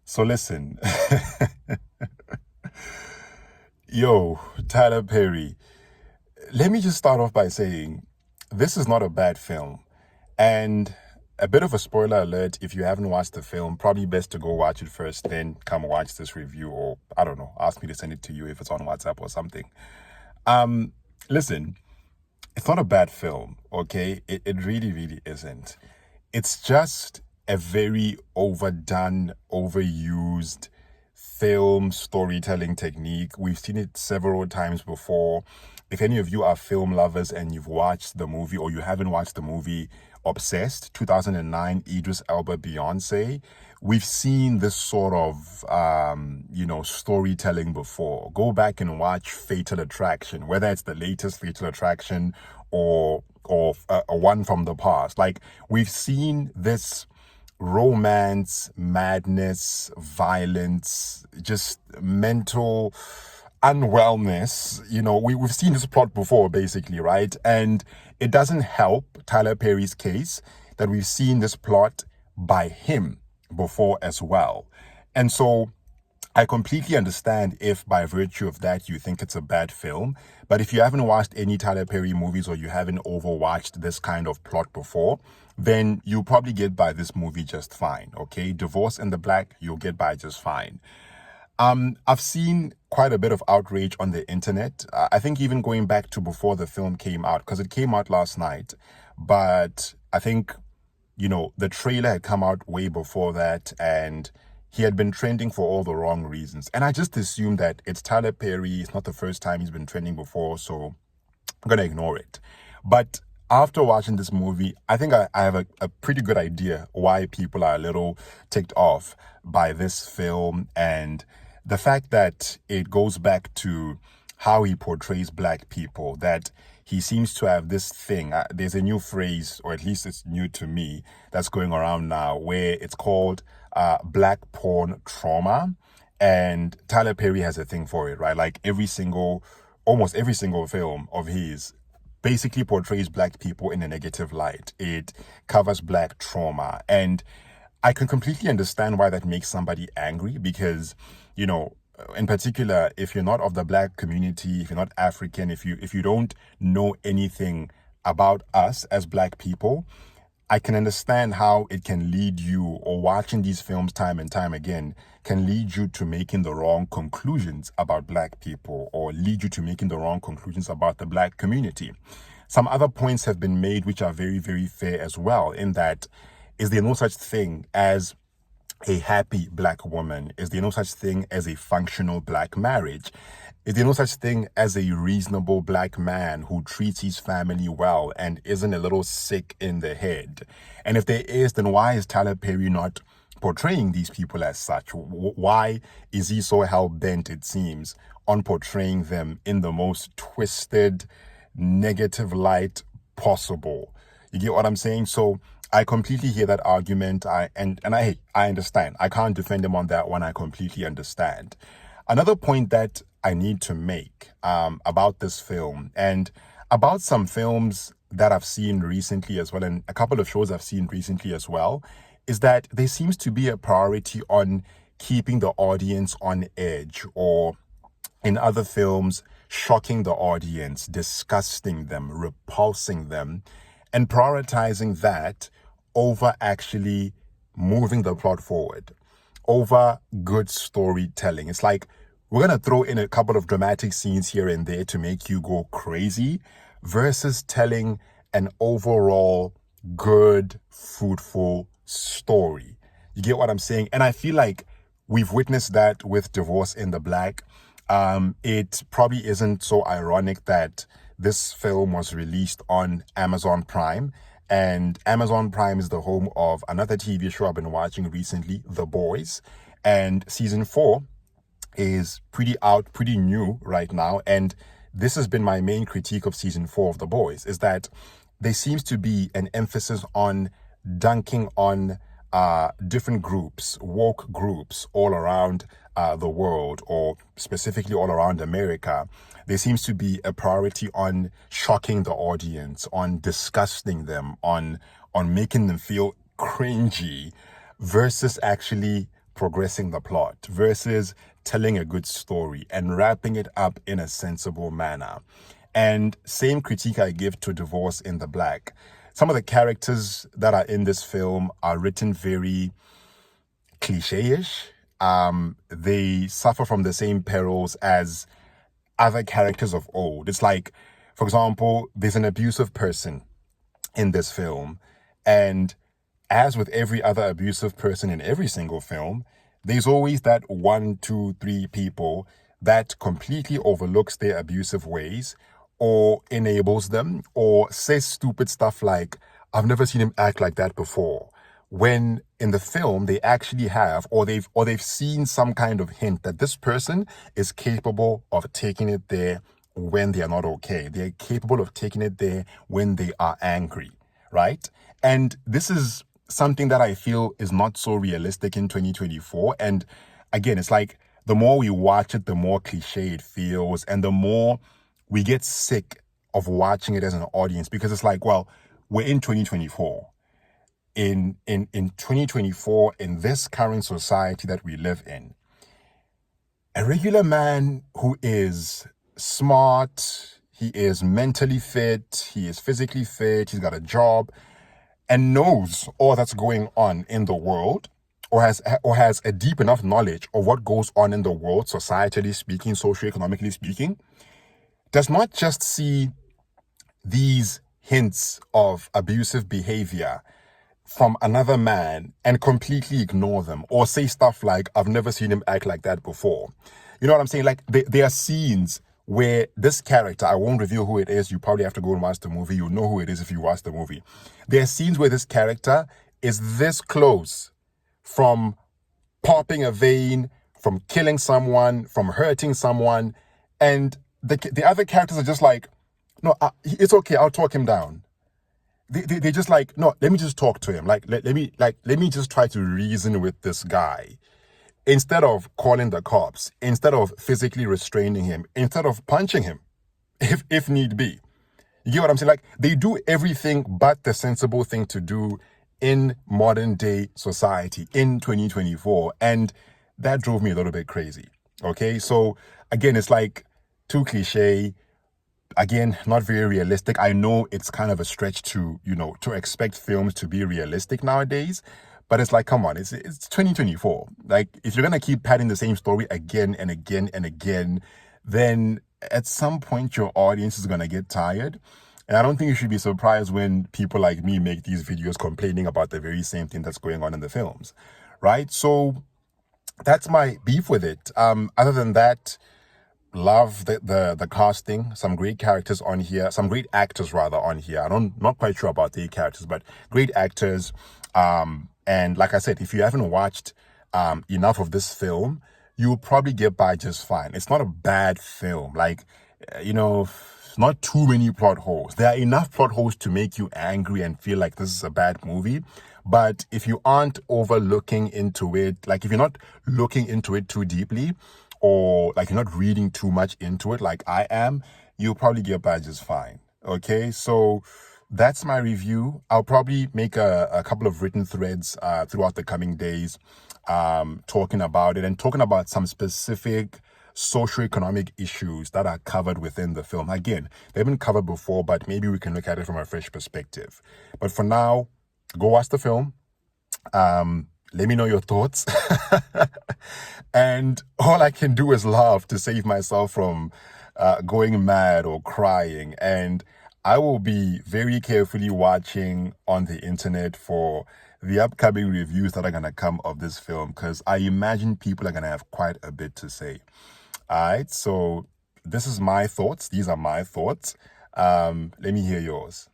So listen, yo, Tyler Perry, let me just start off by saying this is not a bad film. And a bit of a spoiler alert, if you haven't watched the film, probably best to go watch it first, then come watch this review, or I don't know, ask me to send it to you if it's on WhatsApp or something. Um, Listen, it's not a bad film, okay? It really, really isn't. It's just a very overdone, overused film storytelling technique. We've seen it several times before. If any of you are film lovers and you've watched the movie or you haven't watched the movie Obsessed, 2009, Idris Elba, Beyonce, we've seen this sort of, storytelling before. Go back and watch Fatal Attraction, whether it's the latest Fatal Attraction or a one from the past. Like, we've seen this romance, madness, violence, just mental unwellness. We've seen this plot before, basically, right? And it doesn't help Tyler Perry's case that we've seen this plot by him before as well. And so I completely understand if by virtue of that you think it's a bad film. But if you haven't watched any Tyler Perry movies or you haven't overwatched this kind of plot before, then you'll probably get by this movie just fine, okay? Divorce in the Black, you'll get by just fine. I've seen quite a bit of outrage on the internet. I think even going back to before the film came out, because it came out last night. But I think, the trailer had come out way before that, and he had been trending for all the wrong reasons. And I just assumed that it's Tyler Perry. It's not the first time he's been trending before, so I'm going to ignore it. But after watching this movie, I think I have a pretty good idea why people are a little ticked off by this film, and the fact that it goes back to how he portrays black people, that he seems to have this thing. There's a new phrase, or at least it's new to me, that's going around now, where it's called black porn trauma. And Tyler Perry has a thing for it, right? Like almost every single film of his basically portrays black people in a negative light. It covers black trauma. And I can completely understand why that makes somebody angry because, in particular, if you're not of the black community, if you're not African, if you don't know anything about us as black people, I can understand how it can lead you, or watching these films time and time again, can lead you to making the wrong conclusions about black people, or lead you to making the wrong conclusions about the black community. Some other points have been made which are very, very fair as well, in that, is there no such thing as a happy black woman? Is there no such thing as a functional black marriage? Is there no such thing as a reasonable black man who treats his family well and isn't a little sick in the head? And if there is, then why is Tyler Perry not portraying these people as such? Why is he so hell-bent, it seems, on portraying them in the most twisted, negative light possible? You get what I'm saying? So I completely hear that argument. I understand. I can't defend him on that one. I completely understand. Another point that I need to make about this film, and about some films that I've seen recently as well, and a couple of shows I've seen recently as well, is that there seems to be a priority on keeping the audience on edge, or in other films, shocking the audience, disgusting them, repulsing them, and prioritizing that over actually moving the plot forward, over good storytelling. It's like, we're going to throw in a couple of dramatic scenes here and there to make you go crazy, versus telling an overall good, fruitful story. You get what I'm saying? And I feel like we've witnessed that with Divorce in the Black. It probably isn't so ironic that this film was released on Amazon Prime, and Amazon Prime is the home of another TV show I've been watching recently, The Boys, and season 4 is pretty new right now. And this has been my main critique of season 4 of The Boys, is that there seems to be an emphasis on dunking on different groups, woke groups all around the world, or specifically all around America. There seems to be a priority on shocking the audience, on disgusting them, on making them feel cringy, versus actually progressing the plot versus telling a good story and wrapping it up in a sensible manner. And same critique I give to Divorce in the Black. Some of the characters that are in this film are written very cliche-ish. They suffer from the same perils as other characters of old. It's like, for example, there's an abusive person in this film, and as with every other abusive person in every single film, there's always that 1, 2, 3 people that completely overlooks their abusive ways or enables them or says stupid stuff like, I've never seen him act like that before. When in the film they actually have, or they've seen some kind of hint that this person is capable of taking it there when they are not okay. They're capable of taking it there when they are angry, right? And this is something that I feel is not so realistic in 2024. And again, it's like the more we watch it, the more cliche it feels, and the more we get sick of watching it as an audience, because it's like, well, we're in 2024. In 2024, in this current society that we live in, a regular man who is smart, he is mentally fit, he is physically fit, he's got a job, and knows all that's going on in the world, or has a deep enough knowledge of what goes on in the world, societally speaking, socioeconomically speaking, does not just see these hints of abusive behavior from another man and completely ignore them, or say stuff like, I've never seen him act like that before. You know what I'm saying? Like, there are scenes where this character, I won't reveal who it is, you probably have to go and watch the movie, you'll know who it is if you watch the movie. There are scenes where this character is this close from popping a vein, from killing someone, from hurting someone, and the other characters are just like, no, it's okay, I'll talk him down. They just like, no, let me just talk to him. Let me just try to reason with this guy. Instead of calling the cops, instead of physically restraining him, instead of punching him, if need be. You get what I'm saying? Like, they do everything but the sensible thing to do in modern day society in 2024. And that drove me a little bit crazy. Okay. So again, it's like too cliche. Again, not very realistic. I know it's kind of a stretch to expect films to be realistic nowadays, but it's like, come on, it's 2024. Like, if you're going to keep padding the same story again and again and again, then at some point your audience is going to get tired. And I don't think you should be surprised when people like me make these videos complaining about the very same thing that's going on in the films, right? So that's my beef with it. Other than that, love the casting. Some great characters on here. Some great actors rather on here. Not quite sure about the characters, but great actors. And like I said, if you haven't watched enough of this film, you'll probably get by just fine. It's not a bad film. Like, not too many plot holes. There are enough plot holes to make you angry and feel like this is a bad movie. But if you aren't overlooking into it, like if you're not looking into it too deeply, or like you're not reading too much into it like I am, you'll probably get by just fine. Okay, so that's my review. I'll probably make a couple of written threads throughout the coming days talking about it and talking about some specific socioeconomic issues that are covered within the film. Again, they've been covered before, but maybe we can look at it from a fresh perspective. But for now, go watch the film. Let me know your thoughts. And all I can do is laugh to save myself from going mad or crying. And I will be very carefully watching on the internet for the upcoming reviews that are going to come of this film, because I imagine people are going to have quite a bit to say. All right, so this is my thoughts. These are my thoughts. Let me hear yours.